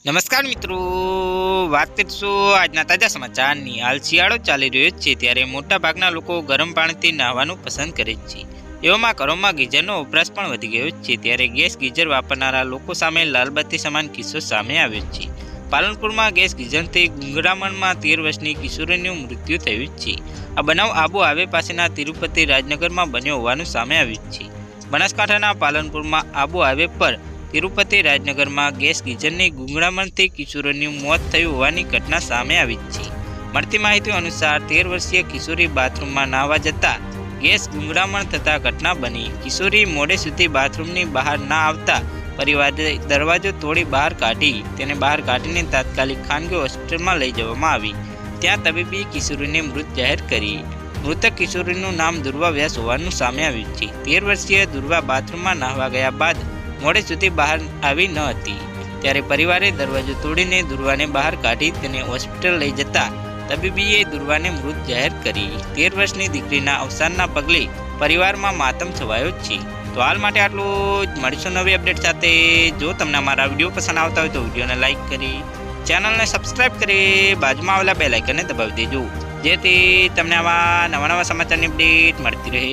નમસ્કાર મિત્રો, વાત કરીશું આજના તાજા સમાચારની। હાલ શિયાળો ચાલી રહ્યો છે ત્યારે મોટાભાગના લોકો ગરમ પાણીથી નહાવાનું પસંદ કરે છે। એવામાં ઘરોમાં ગીઝરનો વપરાશ પણ વધી ગયો છે ત્યારે ગેસ ગીઝર વાપરનારા લોકો સામે લાલબત્તી સમાન કિસ્સો સામે આવ્યો છે। પાલનપુરમાં ગેસ ગીઝરથી ગુંગળામણમાં 13 વર્ષની કિશોરીનું મૃત્યુ થયું છે। આ બનાવ આબુ હાઈવે પાસેના તિરુપતિ રાજનગરમાં બન્યો હોવાનું સામે આવ્યું છે। બનાસકાંઠાના પાલનપુરમાં આબુ હાઈવે પર તિરુપતિ રાજનગરમાં ગેસ ગીઝરની ગુંગળામણથી કિશોરીનું મોત થયું હોવાની ઘટના સામે આવી છે। મળતી માહિતી અનુસાર 13 વર્ષીય કિશોરી બાથરૂમમાં નાહવા જતા ગેસ ગુંગળામણ થતા ઘટના બની। કિશોરી મોડે સુધી બાથરૂમની બહાર ના આવતા પરિવારે દરવાજો તોડી બહાર કાઢી તેને બહાર કાઢીને તાત્કાલિક ખાનગી હોસ્પિટલમાં લઈ જવામાં આવી। ત્યાં તબીબી કિશોરીને મૃત જાહેર કરી। મૃતક કિશોરીનું નામ દુર્વા વ્યાસ હોવાનું સામે આવ્યું છે। 13 વર્ષીય દુર્વા બાથરૂમમાં નાહવા ગયા બાદ મોડે સુધી બહાર આવી ન હતી ત્યારે પરિવારે દરવાજો તોડીને દુર્વાને બહાર કાઢી તેને હોસ્પિટલ લઈ જતા તબીબીએ દુર્વાને મૃત જાહેર કરી। 13 વર્ષની દીકરીના અવસાનના પગલે પરિવારમાં માતમ છવાયો છે। તો હાલ માટે આટલું જ, મળીશું નવી અપડેટ સાથે। જો તમને અમારા વિડીયો પસંદ આવતા હોય તો વિડીયોને લાઇક કરી ચેનલને સબસ્ક્રાઈબ કરી બાજુમાં આવેલા બેલ આઇકનને દબાવી દેજો જેથી તમને આવા નવા સમાચારની અપડેટ મળતી રહે।